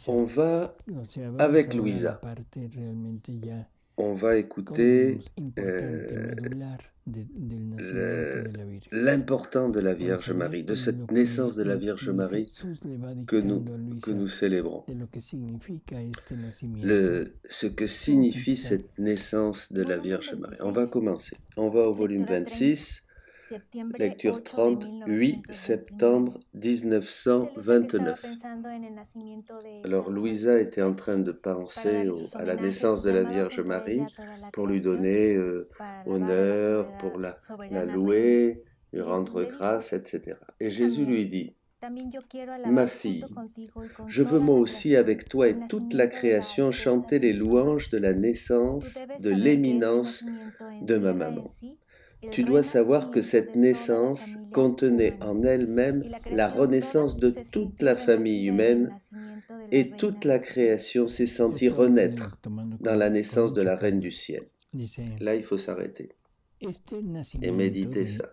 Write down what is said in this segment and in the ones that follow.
On va avec Luisa. On va écouter l'important de la Vierge Marie, de cette naissance de la Vierge Marie que nous célébrons. Ce que signifie cette naissance de la Vierge Marie. On va commencer. On va au volume 26, lecture 38, septembre 1929. Alors Luisa était en train de penser à la naissance de la Vierge Marie pour lui donner honneur, pour la louer, lui rendre grâce, etc. Et Jésus lui dit: Ma fille, je veux moi aussi avec toi et toute la création chanter les louanges de la naissance, de l'éminence de ma maman. Tu dois savoir que cette naissance contenait en elle-même la renaissance de toute la famille humaine et toute la création s'est sentie renaître dans la naissance de la Reine du Ciel. Là, il faut s'arrêter et méditer ça.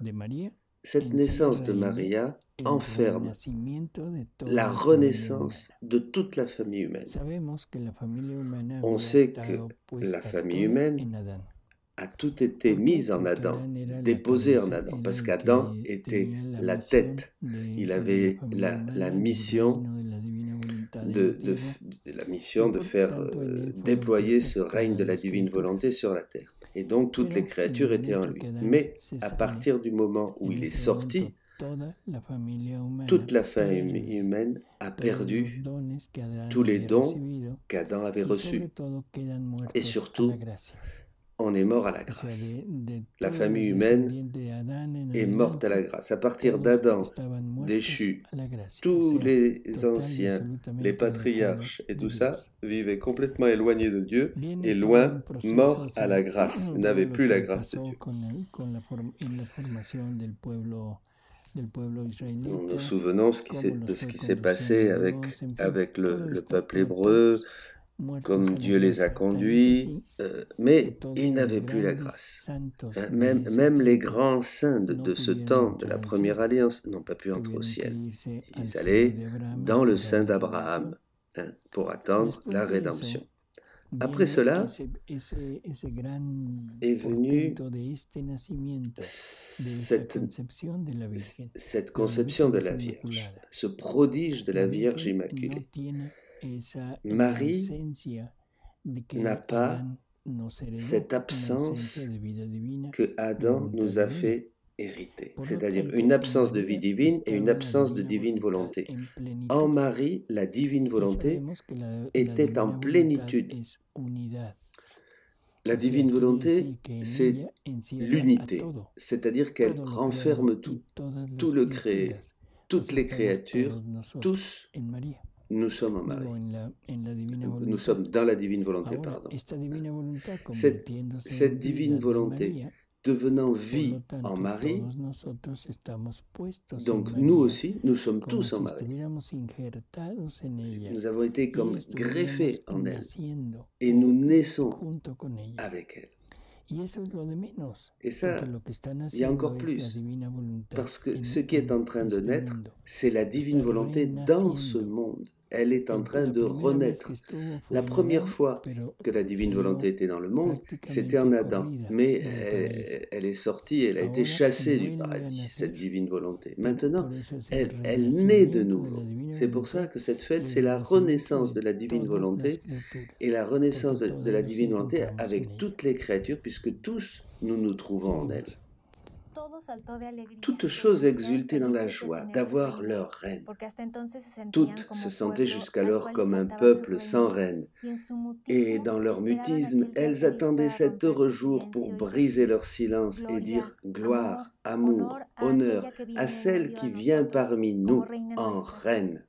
Cette naissance de Maria enferme la renaissance de toute la famille humaine. On sait que la famille humaine a tout été mise en Adam, déposée en Adam, parce qu'Adam était la tête. Il avait la mission de faire déployer ce règne de la divine volonté sur la terre. Et donc toutes les créatures étaient en lui. Mais à partir du moment où il est sorti, toute la famille humaine a perdu tous les dons qu'Adam avait reçus. Et surtout, on est mort à la grâce. La famille humaine est morte à la grâce. À partir d'Adam déchu, tous les anciens, les patriarches et tout ça, vivaient complètement éloignés de Dieu et loin, morts à la grâce, n'avaient plus la grâce de Dieu. Nous nous souvenons de ce qui s'est passé avec le peuple hébreu, comme Dieu les a conduits, mais ils n'avaient plus la grâce. Même les grands saints de ce temps, de la première alliance, n'ont pas pu entrer au ciel. Ils allaient dans le sein d'Abraham pour attendre la rédemption. Après cela est venue cette conception de la Vierge, ce prodige de la Vierge Immaculée. Marie n'a pas cette absence que Adam nous a fait hériter, c'est-à-dire une absence de vie divine et une absence de divine volonté. En Marie, la divine volonté était en plénitude. La divine volonté, c'est l'unité, c'est-à-dire qu'elle renferme tout le créé, toutes les créatures, tous. Nous sommes en Marie. Nous sommes dans la divine volonté, pardon. Cette divine volonté devenant vie en Marie, donc nous aussi, nous sommes tous en Marie. Nous avons été comme greffés en elle et nous naissons avec elle. Et ça, il y a encore plus, parce que ce qui est en train de naître, c'est la divine volonté dans ce monde. Elle est en train de renaître. La première fois que la divine volonté était dans le monde, c'était en Adam. Mais elle est sortie, elle a été chassée du paradis, cette divine volonté. Maintenant, elle naît de nouveau. C'est pour ça que cette fête, c'est la renaissance de la divine volonté et la renaissance de la divine volonté avec toutes les créatures, puisque tous nous nous trouvons en elle. Toutes choses exultaient dans la joie d'avoir leur reine. Toutes se sentaient jusqu'alors comme un peuple sans reine. Et dans leur mutisme, elles attendaient cet heureux jour pour briser leur silence et dire gloire, amour, honneur à celle qui vient parmi nous en reine.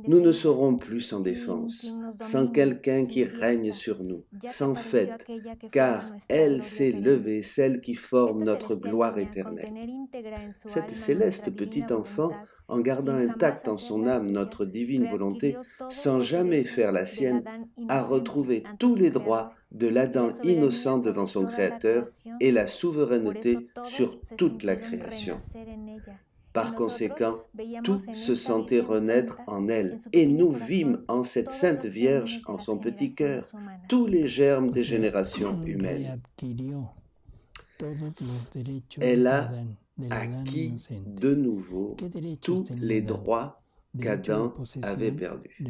Nous ne serons plus sans défense, sans quelqu'un qui règne sur nous, sans fête, car elle s'est levée, celle qui forme notre gloire éternelle. Cette céleste petit enfant, en gardant intacte en son âme notre divine volonté, sans jamais faire la sienne, a retrouvé tous les droits de l'Adam innocent devant son Créateur et la souveraineté sur toute la création. Par conséquent, tout se sentait renaître en elle, et nous vîmes en cette Sainte Vierge, en son petit cœur, tous les germes des générations humaines. Elle a acquis de nouveau tous les droits qu'Adam avait perdus.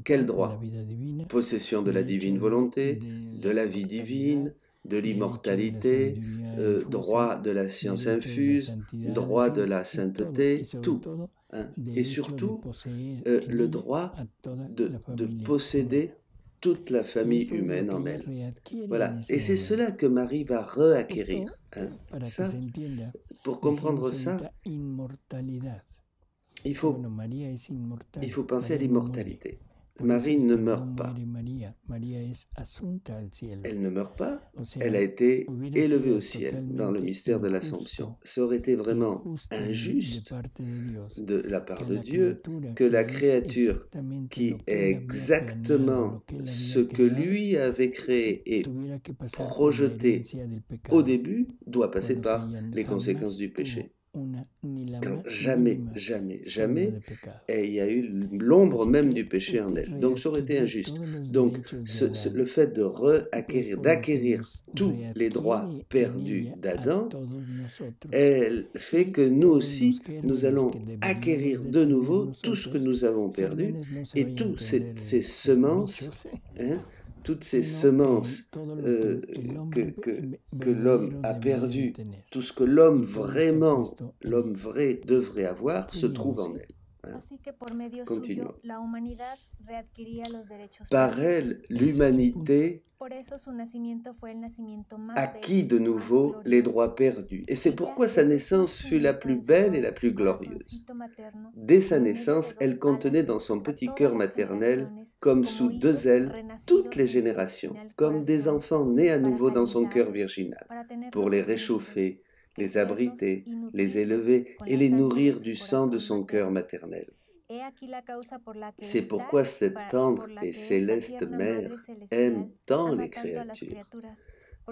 Quels droits? Possession de la divine volonté, de la vie divine, de l'immortalité, droit de la science infuse, droit de la sainteté, tout. Hein. Et surtout, le droit de posséder toute la famille humaine en elle. Voilà. Et c'est cela que Marie va reacquérir. Hein. Ça, pour comprendre ça, il faut penser à l'immortalité. Marie ne meurt pas. Elle ne meurt pas, elle a été élevée au ciel dans le mystère de l'Assomption. Ça aurait été vraiment injuste de la part de Dieu que la créature qui est exactement ce que lui avait créé et projeté au début doit passer par les conséquences du péché. Quand jamais, jamais, jamais, il y a eu l'ombre même du péché en elle. Donc ça aurait été injuste. Donc le fait d'acquérir tous les droits perdus d'Adam, elle fait que nous aussi, nous allons acquérir de nouveau tout ce que nous avons perdu et toutes ces semences, hein, toutes ces semences que l'homme a perdues, tout ce que l'homme vrai devrait avoir, se trouve en elle. Hein. Continuons. Par elle, l'humanité acquit de nouveau les droits perdus. Et c'est pourquoi sa naissance fut la plus belle et la plus glorieuse. Dès sa naissance, elle contenait dans son petit cœur maternel, comme sous deux ailes, toutes les générations, comme des enfants nés à nouveau dans son cœur virginal, pour les réchauffer, les abriter, les élever et les nourrir du sang de son cœur maternel. C'est pourquoi cette tendre et céleste mère aime tant les créatures,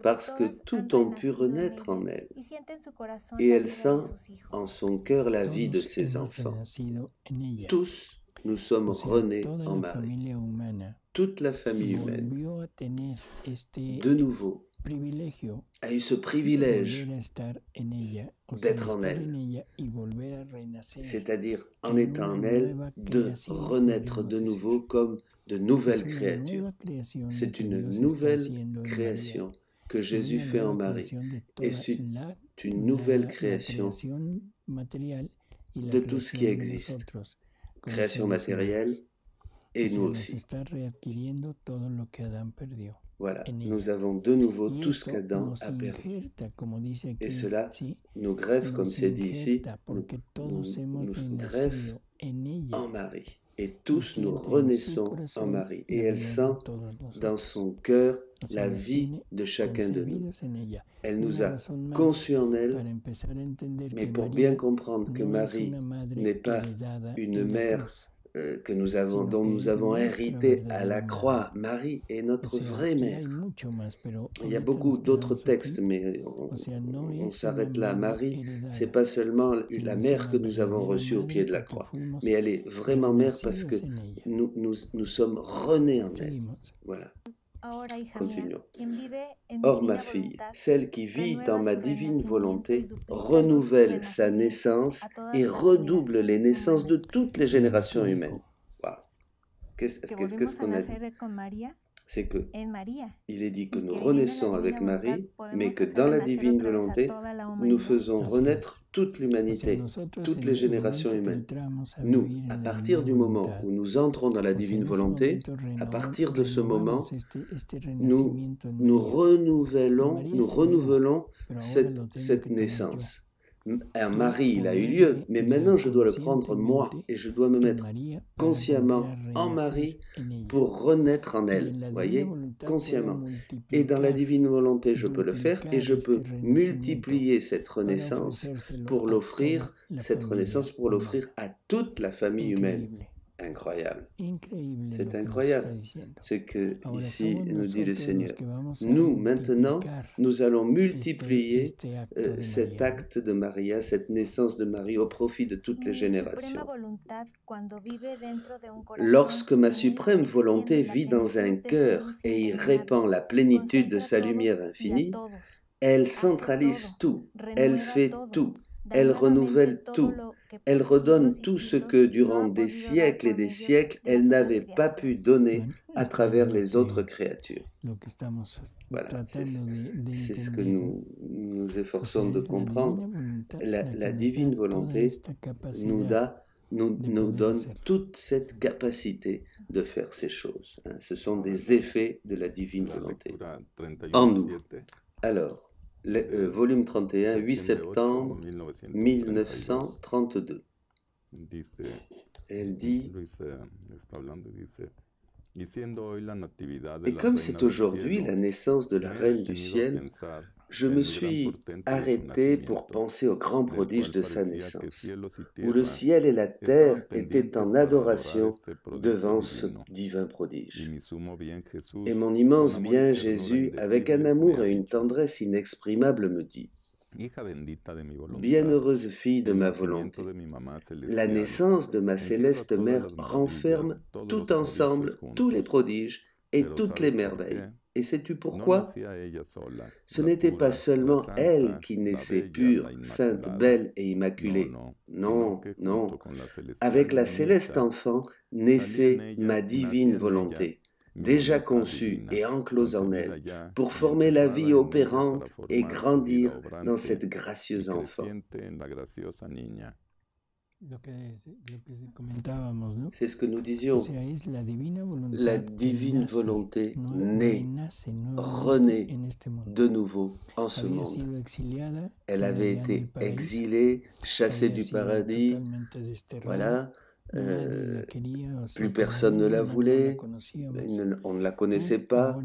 parce que toutes ont pu renaître en elle, et elle sent en son cœur la vie de ses enfants. Tous, nous sommes renés en Marie. Toute la famille humaine, de nouveau, a eu ce privilège d'être en elle, c'est-à-dire en étant en elle, de renaître de nouveau comme de nouvelles créatures. C'est une nouvelle création que Jésus fait en Marie, et c'est une nouvelle création de tout ce qui existe, création matérielle, et nous aussi. Voilà, nous avons de nouveau tout ce qu'Adam a perdu. Et cela nous greffe, comme c'est dit ici, nous greffe en Marie. Et tous nous renaissons en Marie. Et elle sent dans son cœur la vie de chacun de nous. Elle nous a conçus en elle, mais pour bien comprendre que Marie n'est pas une mère dont nous avons hérité à la croix. Marie est notre vraie mère. Il y a beaucoup d'autres textes, mais on s'arrête là. Marie, c'est pas seulement la mère que nous avons reçue au pied de la croix, mais elle est vraiment mère parce que nous sommes renés en elle. Voilà. Continuons. Or, ma fille, celle qui vit dans ma divine volonté, renouvelle sa naissance et redouble les naissances de toutes les générations humaines. Wow. Qu'est-ce qu'on a dit? C'est que il est dit que nous renaissons avec Marie, mais que dans la divine volonté, nous faisons renaître toute l'humanité, toutes les générations humaines. Nous, à partir du moment où nous entrons dans la divine volonté, à partir de ce moment, nous renouvelons cette naissance. Un mari, il a eu lieu, mais maintenant je dois le prendre moi et je dois me mettre consciemment en Marie pour renaître en elle, voyez, consciemment. Et dans la divine volonté, je peux le faire et je peux multiplier cette renaissance pour l'offrir à toute la famille humaine. incroyable. Increíble C'est lo que nos está incroyable diciendo. ce que Ahora ici somos nous dit le nosotros los Seigneur. que vamos a Nous, maintenant, multiplicar nous allons este multiplier acto de cet María, ¿no? acte de Maria, cette naissance de Marie au profit de toutes les générations. Lorsque ma suprême volonté vit dans un cœur et y répand la plénitude de sa lumière infinie, elle centralise tout, elle fait tout, elle renouvelle tout, elle redonne tout ce que durant des siècles et des siècles, elle n'avait pas pu donner Bueno, à esto es travers lo les autres que, créatures. lo que estamos Voilà, tratando de c'est ce que entender, ¿no? nous O efforçons sea, de es la comprendre. divina voluntad La la que nos da divine toda volonté esta nous, capacidad nous de poder donne hacerlo. toute cette capacité de faire ces choses. Hein. Ce sont des effets de la divine volonté en nous. Alors, volume 31, 8 septembre 1932. Elle dit, et comme c'est aujourd'hui la naissance de la Reine du Ciel, je me suis arrêté pour penser au grand prodige de sa naissance, où le ciel et la terre étaient en adoration devant ce divin prodige. Et mon immense bien Jésus, avec un amour et une tendresse inexprimables, me dit, bienheureuse fille de ma volonté, la naissance de ma céleste mère renferme tout ensemble tous les prodiges et toutes les merveilles. Et sais-tu pourquoi? Ce n'était pas seulement elle qui naissait pure, sainte, belle et immaculée. Non, non. Avec la céleste enfant naissait ma divine volonté, déjà conçue et enclose en elle, pour former la vie opérante et grandir dans cette gracieuse enfant. C'est ce que nous disions. La divine volonté naît, renaît de nouveau en ce monde. Elle avait été exilée, chassée du paradis. Voilà. Plus personne ne la voulait, on ne la connaissait pas.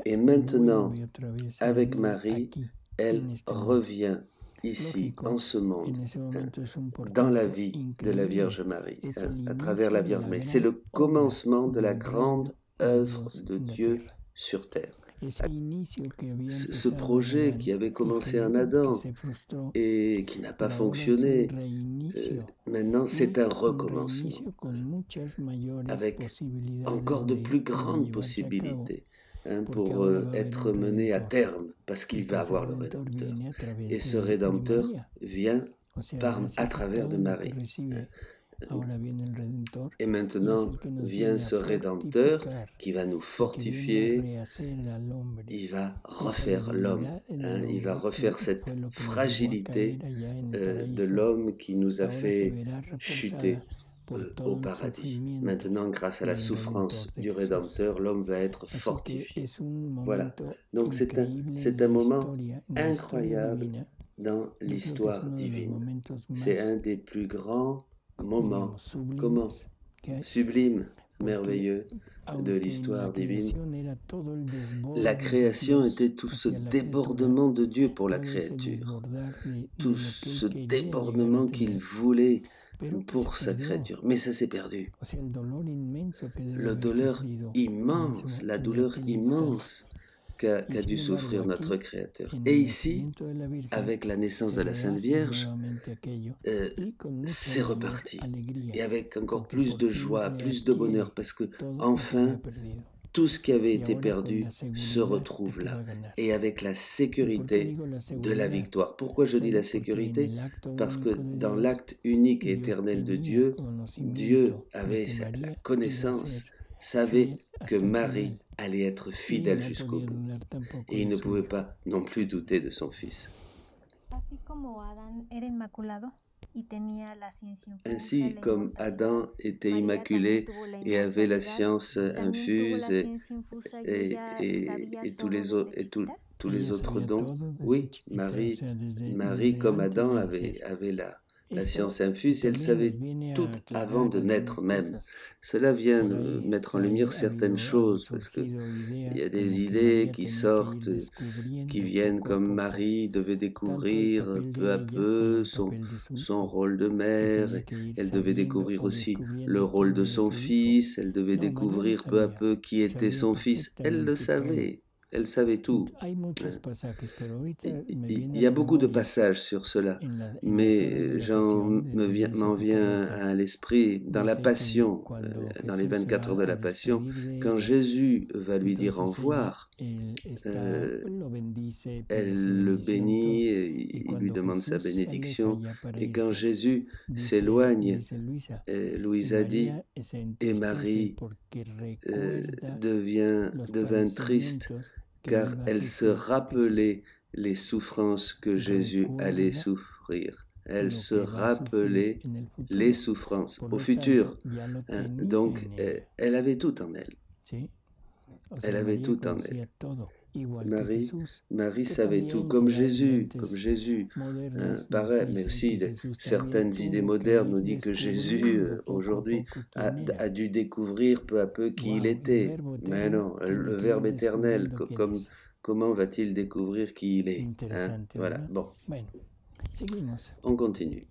Et maintenant, avec Marie, elle revient ici, en ce monde, dans la vie de la Vierge Marie, à travers la Vierge Marie. C'est le commencement de la grande œuvre de Dieu sur terre. Ce projet qui avait commencé en Adam et qui n'a pas fonctionné, maintenant c'est un recommencement avec encore de plus grandes possibilités. Pour être mené à terme, parce qu'il va avoir le Rédempteur. Et ce Rédempteur vient à travers de Marie. Et maintenant vient ce Rédempteur qui va nous fortifier, il va refaire l'homme, il va refaire cette fragilité de l'homme qui nous a fait chuter au paradis. Maintenant, grâce à la souffrance du Rédempteur, l'homme va être fortifié. Voilà. Donc c'est un moment incroyable dans l'histoire divine. C'est un des plus grands moments, comment? Sublime, merveilleux de l'histoire divine. La création était tout ce débordement de Dieu pour la créature. Tout ce débordement qu'il voulait pour sa créature, mais ça s'est perdu. Le douleur immense, la douleur immense qu'a dû souffrir notre Créateur. Et ici, avec la naissance de la Sainte Vierge, c'est reparti. Et avec encore plus de joie, plus de bonheur, parce que enfin, tout ce qui avait été perdu se retrouve là, et avec la sécurité de la victoire. Pourquoi je dis la sécurité? Parce que dans l'acte unique et éternel de Dieu, Dieu avait la connaissance, savait que Marie allait être fidèle jusqu'au bout. Et il ne pouvait pas non plus douter de son Fils. Ainsi comme Adam était immaculé et avait la science infuse et tous les autres dons, oui, Marie comme Adam avait la science infuse et elle savait tout avant de naître même. Cela vient mettre en lumière certaines choses parce qu'il y a des idées qui sortent, qui viennent comme Marie devait découvrir peu à peu son rôle de mère, elle devait découvrir aussi le rôle de son fils, elle devait découvrir peu à peu qui était son fils, elle le savait. Elle savait tout. Il y a beaucoup de passages sur cela, mais m'en vient à l'esprit dans la Passion, dans les 24 heures de la Passion, quand Jésus va lui dire au revoir, elle le bénit, il lui demande sa bénédiction, et quand Jésus s'éloigne, Louisa dit, et Marie devint triste, car elle se rappelait les souffrances que Jésus allait souffrir. Elle se rappelait les souffrances au futur. Donc, elle avait tout en elle. Elle avait tout en elle. Marie savait tout, comme Jésus, pareil, mais aussi certaines idées modernes nous disent que Jésus, aujourd'hui, a dû découvrir peu à peu qui il était. Mais non, le Verbe éternel, comment va-t-il découvrir qui il est, Voilà, bon. On continue.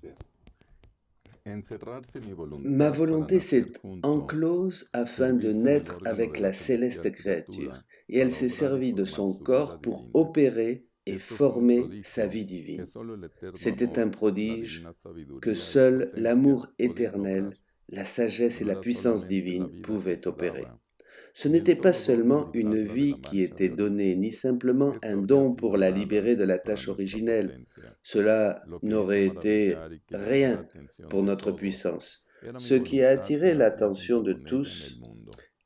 Ma volonté s'est enclose afin de naître avec la céleste créature, et elle s'est servie de son corps pour opérer et former sa vie divine. C'était un prodige que seul l'amour éternel, la sagesse et la puissance divine pouvaient opérer. Ce n'était pas seulement une vie qui était donnée, ni simplement un don pour la libérer de la tâche originelle. Cela n'aurait été rien pour notre puissance. Ce qui a attiré l'attention de tous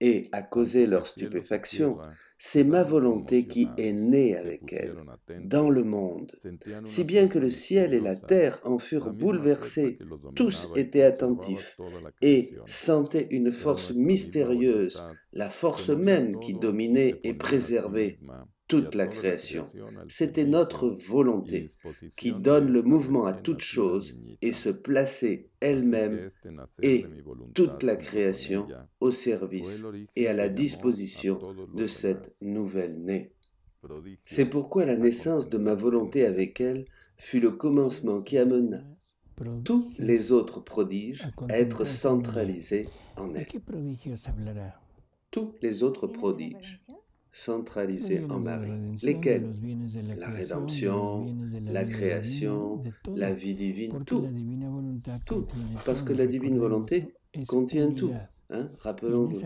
et a causé leur stupéfaction, c'est ma volonté qui est née avec elle, dans le monde, si bien que le ciel et la terre en furent bouleversés, tous étaient attentifs et sentaient une force mystérieuse, la force même qui dominait et préservait toute la création. C'était notre volonté qui donne le mouvement à toute chose et se plaçait elle-même et toute la création au service et à la disposition de cette nouvelle-née. C'est pourquoi la naissance de ma volonté avec elle fut le commencement qui amena tous les autres prodiges à être centralisés en elle. Tous les autres prodiges centralisés en Marie. Lesquels? La rédemption, la création, la vie divine, tout. Tout. Parce que la divine volonté contient tout. Rappelons-nous.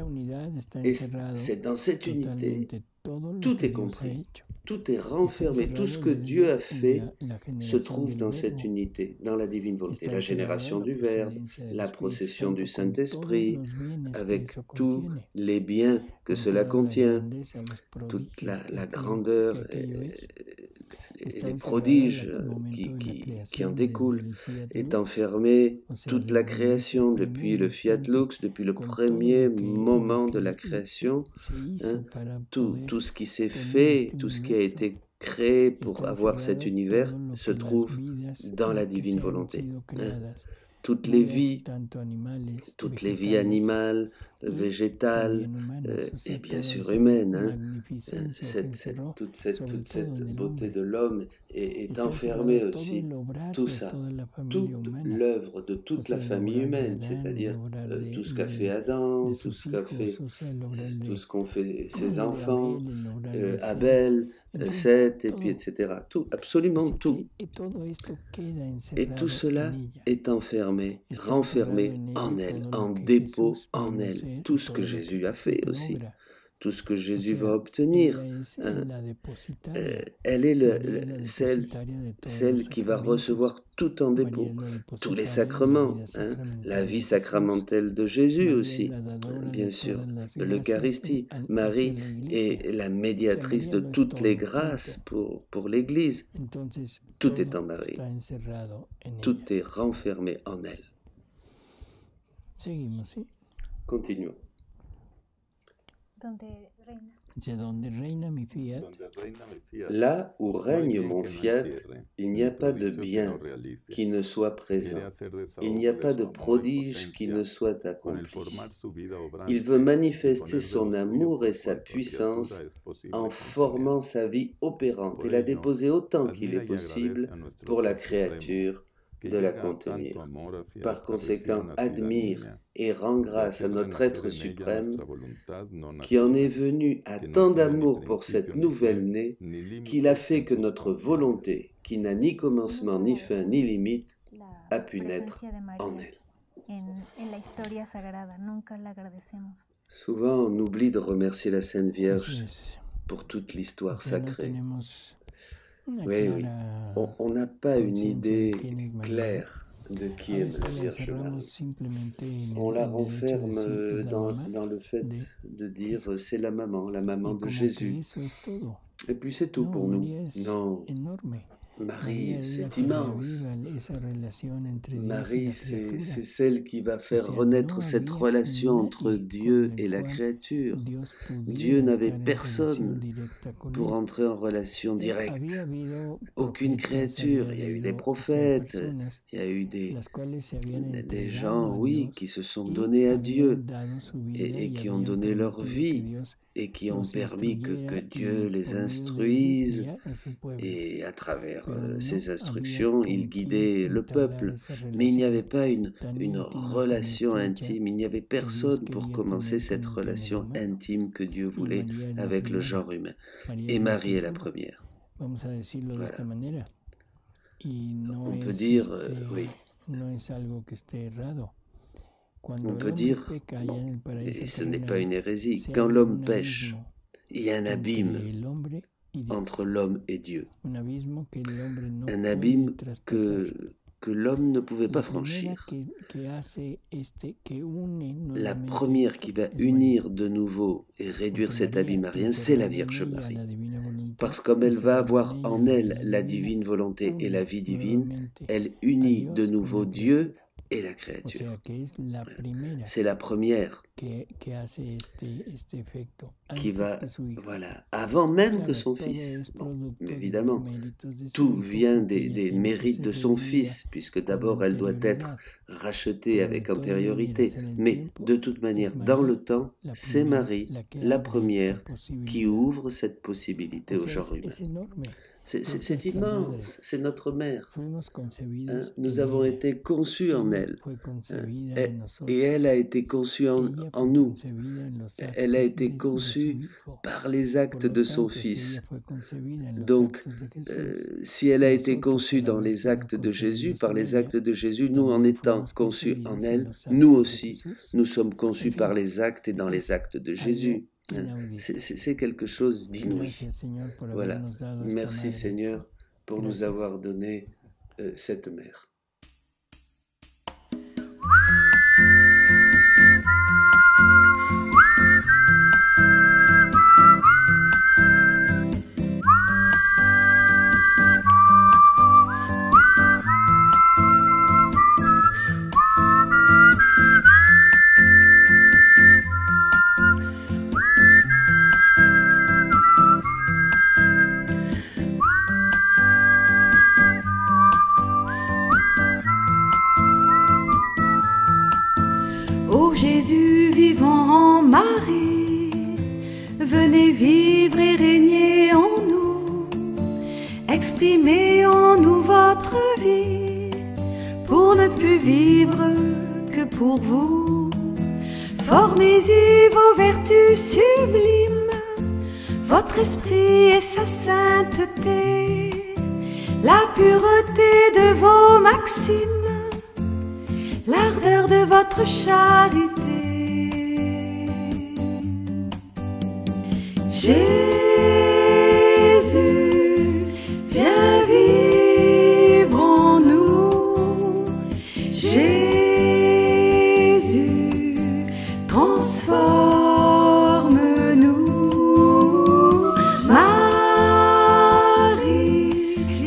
Et c'est dans cette unité, tout est compris, tout est renfermé, tout ce que Dieu a fait se trouve dans cette unité, dans la divine volonté. La génération du Verbe, la procession du Saint-Esprit, avec tous les biens que cela contient, toute la grandeur et les prodiges qui en découlent, est enfermée toute la création depuis le Fiat Lux, depuis le premier moment de la création, tout ce qui s'est fait, tout ce qui a été créé pour avoir cet univers se trouve dans la divine volonté. Toutes les vies animales, végétales et bien sûr humaines, toute cette beauté de l'homme est enfermée aussi, tout ça, toute l'œuvre de toute la famille humaine, c'est-à-dire tout ce qu'a fait Adam, tout ce qu'ont fait ses enfants, Abel, Seth, et puis etc. Tout, absolument tout. Et tout cela est enfermé, renfermé en elle, en dépôt en elle. Tout ce que Jésus a fait aussi, tout ce que Jésus va obtenir. Elle est celle qui va recevoir tout en dépôt, tous les sacrements, la vie sacramentelle de Jésus aussi, bien sûr, de l'Eucharistie. Marie est la médiatrice de toutes les grâces pour l'Église. Tout est en Marie, tout est renfermé en elle. Continuons. Dice, donde reina mi fiat, Là où règne mon fiat, il n'y a pas de bien qui ne soit présent. Il n'y a pas de prodige qui ne soit accompli. Il veut manifester son amour et sa puissance en formant sa vie opérante et la déposer autant qu'il est possible pour la créature de la contenir. Par conséquent, admire et rend grâce à notre être suprême qui en est venu à tant d'amour pour cette nouvelle-née qu'il a fait que notre volonté, qui n'a ni commencement, ni fin, ni limite, a pu naître en elle. Souvent, on oublie de remercier la Sainte Vierge pour toute l'histoire sacrée. Oui, oui. On n'a pas une idée claire de qui est la Vierge Marie. On la renferme dans le fait de dire c'est la maman de Jésus. Et puis c'est tout pour nous. Non, Marie, c'est immense. Marie, c'est celle qui va faire renaître cette relation entre Dieu et la créature. Dieu n'avait personne pour entrer en relation directe. Aucune créature. Il y a eu des prophètes, il y a eu des gens, oui, qui se sont donnés à Dieu et qui ont donné leur vie et qui ont permis que Dieu les instruise, et à travers ces instructions, il guidait le peuple. Mais il n'y avait pas une relation intime, il n'y avait personne pour commencer cette relation intime que Dieu voulait avec le genre humain. Et Marie est la première. Voilà. On peut dire, oui. On peut dire, et ce n'est pas une hérésie, quand l'homme pêche, il y a un abîme entre l'homme et Dieu. Un abîme que l'homme ne pouvait pas franchir. La première qui va unir de nouveau et réduire cet abîme à rien, c'est la Vierge Marie. Parce que comme elle va avoir en elle la divine volonté et la vie divine, elle unit de nouveau Dieu et la créature. C'est la première qui va, voilà, avant même que son fils. Bon, évidemment, tout vient des mérites de son fils, puisque d'abord elle doit être rachetée avec antériorité. Mais de toute manière, dans le temps, c'est Marie, la première, qui ouvre cette possibilité au genre humain. C'est immense, c'est notre mère. Nous avons été conçus en elle. Et elle a été conçue en nous. Elle a été conçue par les actes de son Fils. Donc, si elle a été conçue dans les actes de Jésus, par les actes de Jésus, nous en étant conçus en elle, nous aussi, nous sommes conçus par les actes et dans les actes de Jésus. C'est quelque chose d'inouï. Voilà. Merci Seigneur pour nous avoir donné cette mère. Ô Jésus vivant en Marie, venez vivre et régner en nous, exprimez en nous votre vie, pour ne plus vivre que pour vous. Formez-y vos vertus sublimes, votre esprit et sa sainteté, la pureté de vos maximes, l'ardeur de votre charité. Jésus, viens vivre en nous. Jésus, transforme-nous. Marie,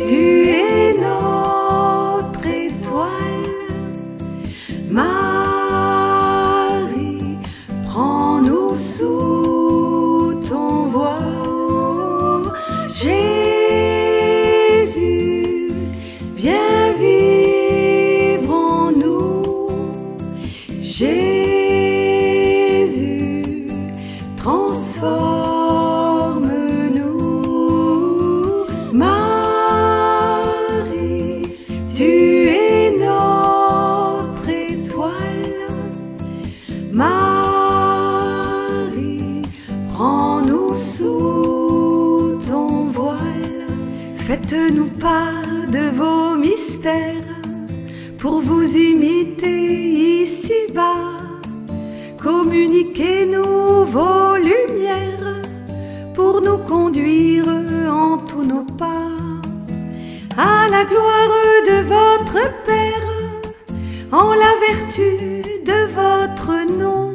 tu es notre étoile. Marie, prends-nous sous transforme-nous. Marie, tu es notre étoile. Marie, prends-nous sous ton voile. Faites-nous part de vos mystères pour vous imiter ici-bas. Communiquez-nous vos lumières pour nous conduire en tous nos pas. À la gloire de votre Père, en la vertu de votre nom,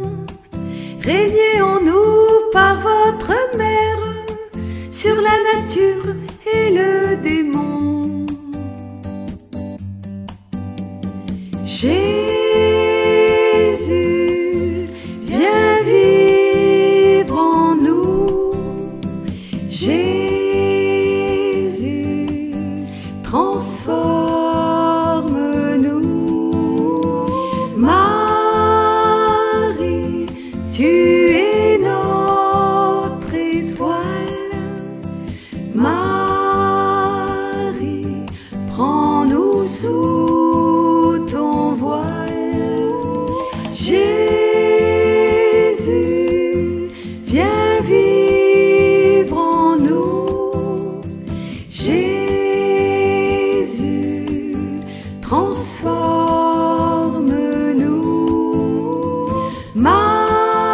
régnez en nous par votre Mère, sur la nature et le démon. Jésus, viens vivre en nous. Jésus, transforme-nous. Marie, tu es notre étoile. Marie, prends-nous sous ton voile. Jésus, viens vivre en nous. Jésus, transforme-nous. Marie,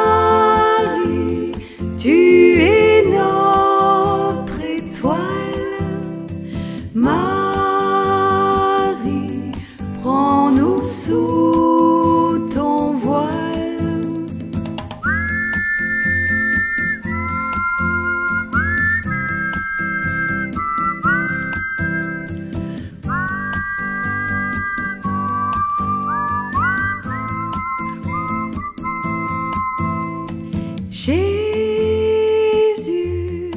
tu es notre étoile. Marie, prends-nous sous ton voile. Jésus,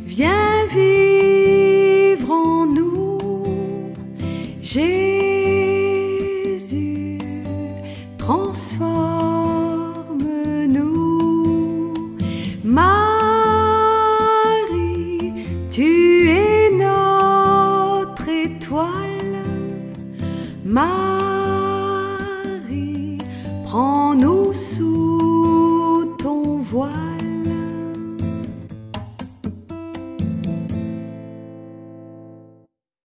viens vivre en nous. Jésus, transforme-nous. Marie, tu es notre étoile. Marie,